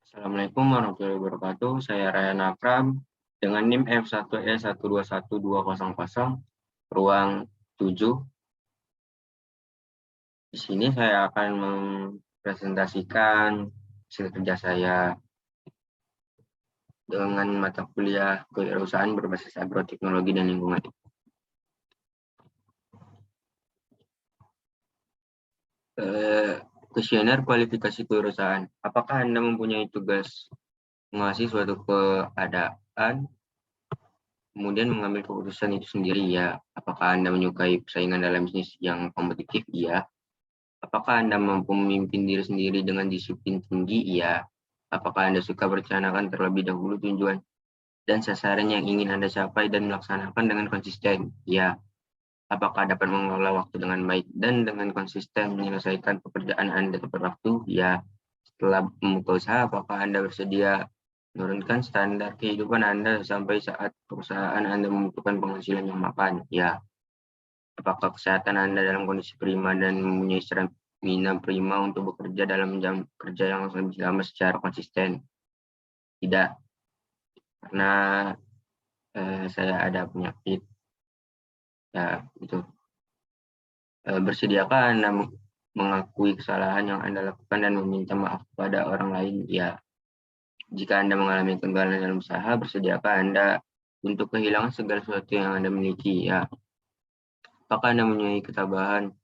Assalamualaikum warahmatullahi wabarakatuh. Saya Ryan Akram dengan NIM F1E121200 ruang 7. Di sini saya akan mempresentasikan hasil kerja saya dengan mata kuliah kewirausahaan berbasis agroteknologi dan lingkungan. Kuesioner kualifikasi kewirausahaan. Apakah Anda mempunyai tugas mengawasi suatu keadaan, kemudian mengambil keputusan itu sendiri? Ya. Apakah Anda menyukai persaingan dalam bisnis yang kompetitif? Iya. Apakah Anda mampu memimpin diri sendiri dengan disiplin tinggi? Iya. Apakah Anda suka merencanakan terlebih dahulu tujuan dan sasaran yang ingin Anda capai dan melaksanakan dengan konsisten? Iya. Apakah dapat mengelola waktu dengan baik dan dengan konsisten menyelesaikan pekerjaan Anda tepat waktu? Ya. Setelah membuka usaha, apakah Anda bersedia menurunkan standar kehidupan Anda sampai saat perusahaan Anda membutuhkan penghasilan yang mapan? Ya. Apakah kesehatan Anda dalam kondisi prima dan mempunyai stamina prima untuk bekerja dalam jam kerja yang lebih lama secara konsisten? Tidak, karena saya ada penyakit. Ya, itu. Bersediakah Anda mengakui kesalahan yang Anda lakukan dan meminta maaf kepada orang lain? Ya. Jika Anda mengalami kegagalan dalam usaha, bersediakah Anda untuk kehilangan segala sesuatu yang Anda miliki? Ya. Apakah Anda mempunyai ketabahan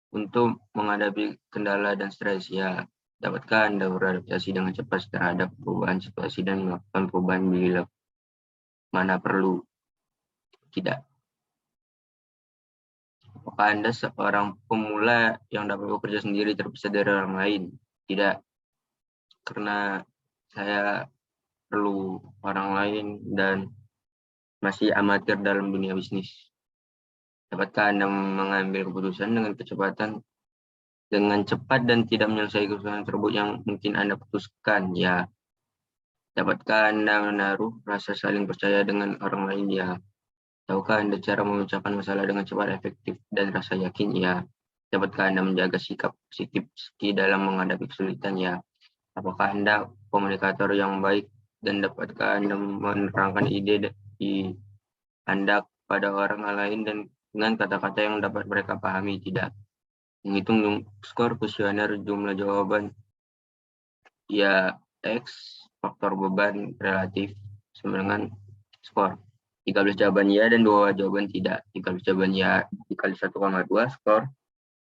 untuk menghadapi kendala dan stres? Ya. Dapatkah Anda beradaptasi dengan cepat terhadap perubahan situasi dan melakukan perubahan bila mana perlu? Tidak. Apakah Anda seorang pemula yang dapat bekerja sendiri terpisah dari orang lain? Tidak, karena saya perlu orang lain dan masih amatir dalam dunia bisnis. Dapatkah Anda mengambil keputusan dengan cepat dan tidak menyelesaikan keputusan tersebut yang mungkin Anda putuskan? Ya. Dapatkah Anda menaruh rasa saling percaya dengan orang lain? Ya. Tahukah Anda cara memecahkan masalah dengan cepat, efektif, dan rasa yakin? Ya. Dapatkah Anda menjaga sikap positif meski dalam menghadapi kesulitan? Ya. Apakah Anda komunikator yang baik dan dapatkah Anda menerangkan ide Anda kepada orang lain dan dengan kata-kata yang dapat mereka pahami? Tidak. Menghitung skor kuesioner jumlah jawaban. Ya, X faktor beban relatif sama dengan skor. 13 jawaban ya dan 2 jawaban tidak. 13 jawaban ya dikali 1,2 skor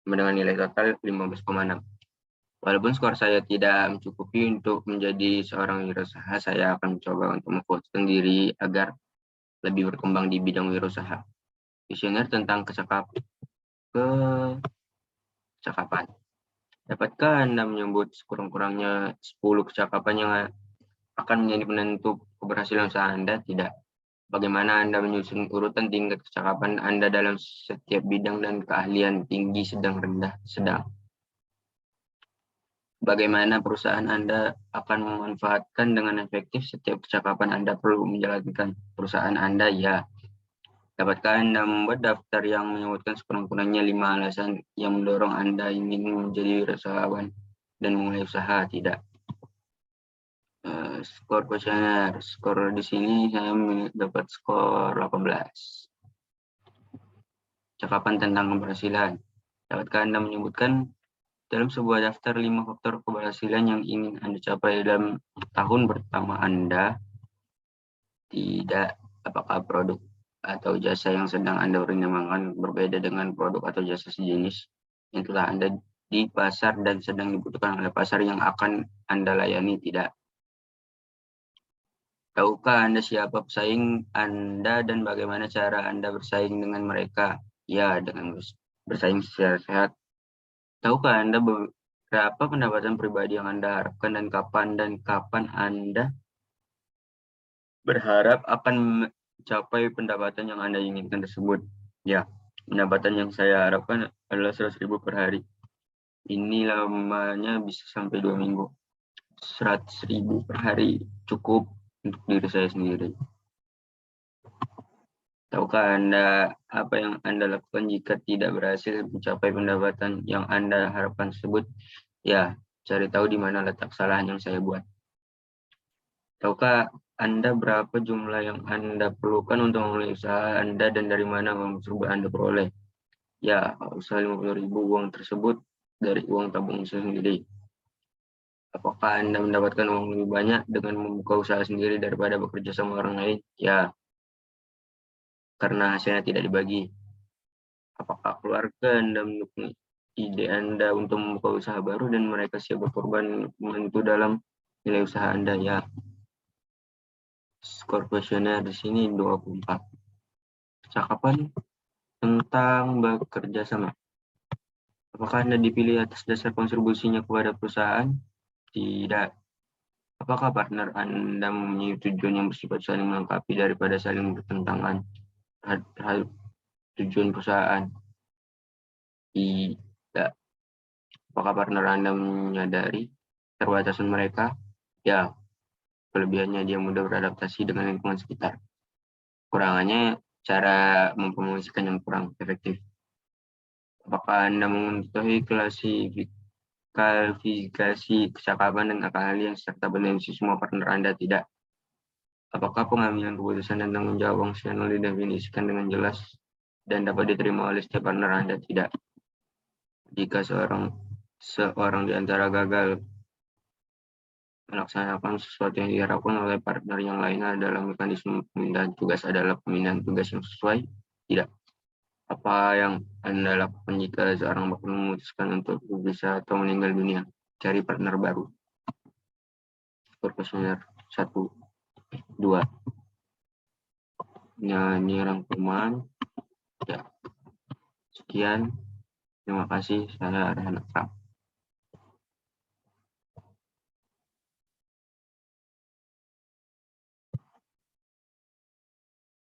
sama dengan nilai total 15,6. Walaupun skor saya tidak mencukupi untuk menjadi seorang wirausaha, saya akan mencoba untuk memfokuskan diri agar lebih berkembang di bidang wirausaha. Kuesioner tentang kecakapan. Dapatkah Anda menyebut sekurang-kurangnya 10 kecakapan yang akan menjadi penentu keberhasilan usaha Anda? Tidak. Bagaimana Anda menyusun urutan tingkat kecakapan Anda dalam setiap bidang dan keahlian tinggi, sedang, rendah, sedang? Bagaimana perusahaan Anda akan memanfaatkan dengan efektif setiap kecakapan Anda perlu menjalankan perusahaan Anda? Ya. Dapatkah Anda membuat daftar yang menyebutkan sekurang-kurangnya 5 alasan yang mendorong Anda ingin menjadi wirausahawan dan memulai usaha? Tidak. Skor kuesioner. Skor di sini saya dapat skor 18. Cakapan tentang keberhasilan. Dapatkah Anda menyebutkan dalam sebuah daftar 5 faktor keberhasilan yang ingin Anda capai dalam tahun pertama Anda? Tidak. Apakah produk atau jasa yang sedang Anda pertimbangkan berbeda dengan produk atau jasa sejenis yang telah Anda di pasar dan sedang dibutuhkan oleh pasar yang akan Anda layani? Tidak. Tahukah Anda siapa pesaing Anda dan bagaimana cara Anda bersaing dengan mereka? Ya, dengan bersaing secara sehat. Tahukah Anda berapa pendapatan pribadi yang Anda harapkan dan kapan Anda berharap akan mencapai pendapatan yang Anda inginkan tersebut? Ya, pendapatan yang saya harapkan adalah 100.000 per hari. Ini lamanya bisa sampai 2 minggu. 100.000 per hari cukup untuk diri saya sendiri. Tahukah Anda apa yang Anda lakukan jika tidak berhasil mencapai pendapatan yang Anda harapkan tersebut? Ya, cari tahu di mana letak kesalahan yang saya buat. Tahukah Anda berapa jumlah yang Anda perlukan untuk memulai usaha Anda dan dari mana uang tersebut Anda peroleh? Ya, usaha 50.000 uang tersebut dari uang tabungan saya sendiri. Apakah Anda mendapatkan uang lebih banyak dengan membuka usaha sendiri daripada bekerja sama orang lain? Ya, karena hasilnya tidak dibagi. Apakah keluarga Anda mendukung ide Anda untuk membuka usaha baru dan mereka siap berkorban membantu dalam nilai usaha Anda? Ya, skor kuesioner di sini 24. Percakapan tentang bekerja sama. Apakah Anda dipilih atas dasar kontribusinya kepada perusahaan? Tidak. Apakah partner Anda mempunyai tujuan yang bersifat saling melengkapi daripada saling bertentangan terhadap tujuan perusahaan? Tidak. Apakah partner Anda menyadari keterbatasan mereka? Ya. Kelebihannya dia mudah beradaptasi dengan lingkungan sekitar. Kurangannya cara mempromosikan yang kurang efektif. Apakah Anda mengetahui klasifikasi kecakapan dan keahlian serta potensi semua partner Anda? Tidak. Apakah pengambilan keputusan dan tanggung jawab fungsional didefinisikan dengan jelas dan dapat diterima oleh setiap partner Anda? Tidak. Jika seorang di antara gagal melaksanakan sesuatu yang diharapkan oleh partner yang lainnya adalah mekanisme pemindahan tugas adalah pemindahan tugas yang sesuai? Tidak. Apa yang Anda lakukan jika seorang bakal memutuskan untuk berpisah atau meninggal dunia? Cari partner baru. Skor kuesioner 1, 2. Nyanyi rangkuman. Ya. Sekian. Terima kasih. Saya Arhan Akram.